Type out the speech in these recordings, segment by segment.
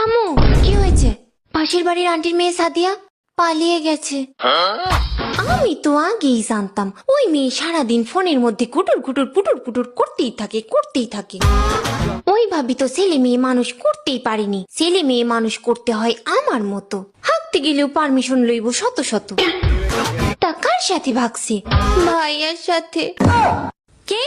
আম্মু কি হয়েছে? পাশের বাড়ির আন্টির মেয়ে সাদিয়া পালিয়ে গেছে। আমি তো আগেই জানতাম ওই মেয়ে সারাদিন ফোনের মধ্যে কুটুর কুটুর পুটুর পুটুর করতেই থাকে। ওই ভাবি তো ছেলে মেয়ে মানুষ করতেই পারেনি। ছেলে মেয়ে মানুষ করতে হয় আমার মতো, হাঁটতে গেলেও পারমিশন লইব শত শত। তা কার সাথে ভাগছে? ভাইয়ার সাথে। কে?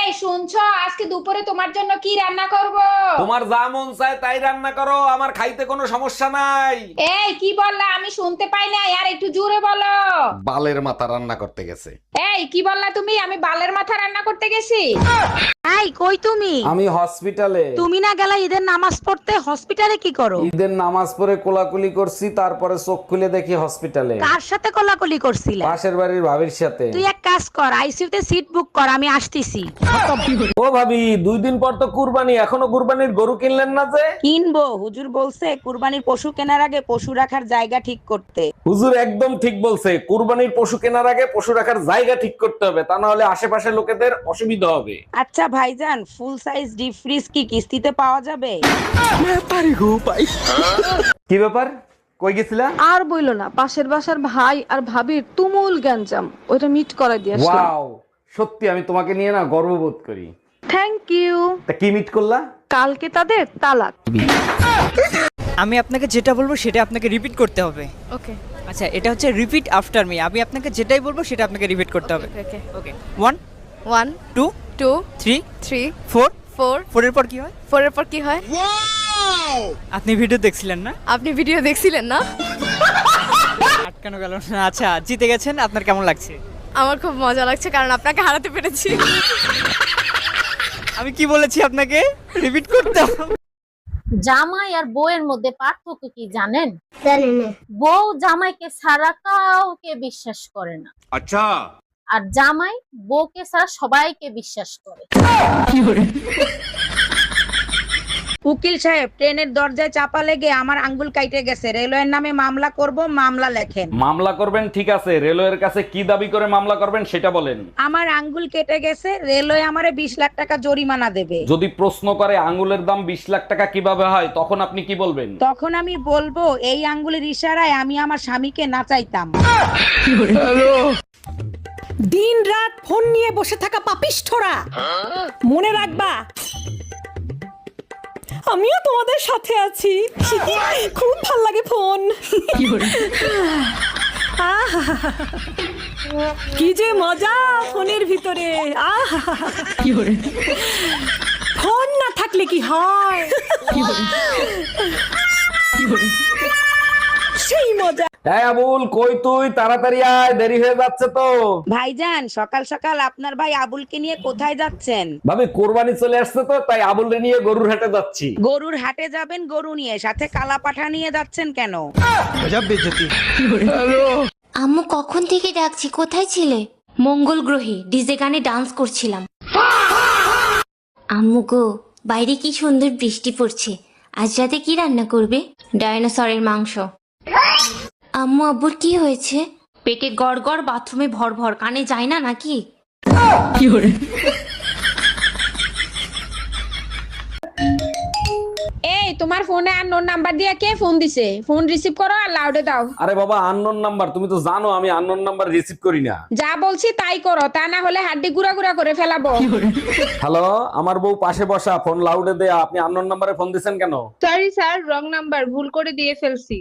এই শুনছো, আজকে দুপুরে তোমার জন্য কি রান্না করব? তোমার যা মন চায় তাই রান্না করো, আমার খাইতে কোনো সমস্যা নাই। এই কি বললা? আমি শুনতে পাই না, আর একটু জোরে বলো। বালের মাথা রান্না করতে গেছে। এই কি বললা তুমি? আমি বালের মাথা রান্না করতে গেছি? এই কই তুমি? আমি হসপিটালে। তুমি না গেলা ঈদের নামাজ পড়তে? হসপিটালে কি করো? ঈদের নামাজ পড়ে কোলাকুলি করছি, তারপরে চোখ খুলে দেখি হসপিটালে। কার সাথে কোলাকুলি করছিলে? পাশের বাড়ির ভাবির সাথে। তুই এক কাজ কর, আইসিইউতে সিট বুক কর, আমি আসতেছি। ও ভাবি, 2 দিন পর তো কুরবানি, এখনো কুরবানির গরু কিনলেন না যে? কিনবো, হুজুর বলছে কুরবানির পশু কেনার আগে পশু রাখার জায়গা ঠিক করতে। হুজুর একদম ঠিক বলছে, কুরবানির পশু কেনার আগে পশু রাখার জায়গা ঠিক করতে হবে, তা না হলে আশেপাশের লোকেদের অসুবিধা হবে। আচ্ছা ভাইজান, ফুল সাইজ ডিপ ফ্রিজ কি কিস্তিতে পাওয়া যাবে? কি ব্যাপার, কই গেছিলা? আর বইলো না, পাশের বাসার ভাই আর ভাবির তুমুল গ্যাঞ্জাম, ওইটা মিট করে দিয়ে আসলাম। ওয়াও, সত্যি আমি তোমাকে নিয়ে না গর্ববোধ করি। Thank you. তা কি মিট করলা? কালকে তাদের তালাক। আমি আপনাকে যেটা বলবো সেটা আপনাকে রিপিট করতে হবে। ওকে আচ্ছা, এটা হচ্ছে রিপিট আফটার মি। আমি আপনাকে যেটাই বলবো সেটা আপনাকে রিপিট করতে হবে। ওকে ওকে, 1 1 2 2 3 3 4 4 4 এর পর কি হয়? 4 এর পর কি হয়? আপনি ভিডিও দেখছিলেন না? আপনি ভিডিও দেখছিলেন না? আটকানো গেল না। আচ্ছা, জিতে গেছেন, আপনার কেমন লাগছে? আমার খুব মজা লাগছে, কারণ আপনাকে হারাতে পেরেছি। আমি কি বলেছি আপনাকে রিপিট করতে হবে? জামাই আর বউয়ের মধ্যে পার্থক্য কি জানেন? জানেন না। বউ জামাইকে ছাড়া কাউকে বিশ্বাস করে না। আচ্ছা। আর জামাই বউকে ছাড়া সবাইকে বিশ্বাস করে। উকিল সাহেব, ট্রেনের দরজায় চাপা লেগে আমার আঙ্গুল কাইটে গেছে, রেলওয়ের নামে মামলা করব, মামলা লেখেন। মামলা করবেন, ঠিক আছে। রেলওয়ের কাছে কি দাবি করে মামলা করবেন সেটা বলেন। আমার আঙ্গুল কেটে গেছে, রেলওয়ে আমারে 20 লাখ টাকা জরিমানা দেবে। যদি প্রশ্ন করে আঙ্গুলের দাম 20 লাখ টাকা কিভাবে হয়, তখন আপনি কি বলবেন? তখন আমি বলবো, এই আঙ্গুলের ইশারায় আমি আমার স্বামীকে নাচাইতাম। দিন রাত ফোন নিয়ে বসে থাকা পাপিষ্ঠরা, মনে রাখবা আমিও তোমাদের সাথে আছি। খুব ভাল লাগে ফোন। কি যে মজা ফোনের ভিতরে। ফোন না থাকলে কি হয়, সেই মজা। হ্যাঁ আবুল, কই তুই? তাড়াতাড়ি আয়, দেরি হয়ে যাচ্ছে তো। ভাইজান, সকাল সকাল আপনার ভাই আবুলকে নিয়ে কোথায় যাচ্ছেন? ভাবি, কোরবানি চলে আসছে তো, তাই আবুলরে নিয়ে গরুর হাটে যাচ্ছি। গরুর হাটে যাবেন গরু নিয়ে, সাথে কালা পাঠা নিয়ে যাচ্ছেন কেন? আম্মু কখন থেকে ডাকছি, কোথায় ছিলে? মঙ্গল গ্রহে ডিজে গানে ডান্স করছিলাম। আম্মু গো, বাইরে কি সুন্দর বৃষ্টি পড়ছে, আজ রাতে কি রান্না করবে? ডাইনোসরের মাংস। আম্মু আব্বুর কি হয়েছে? পেটে গড়গড়, বাথরুমে ভর ভর, কানে যায় না নাকি? এই তোমার ফোনে আননোন নাম্বার দিয়ে কে ফোন দিছে? ফোন রিসিভ করো আর লাউডে দাও। আরে বাবা, আননোন নাম্বার, তুমি তো জানো আমি আননোন নাম্বার রিসিভ করি না। যা বলছি তাই করো, তা না হলে হাড্ডি গুড়া গুড়া করে ফেলাবো। হ্যালো, আমার বউ পাশে বসা, ফোন লাউডে দেয়া, আপনি আননোন নাম্বারে ফোন দিছেন কেন? সরি স্যার, রং নাম্বার, ভুল করে দিয়ে ফেলছি।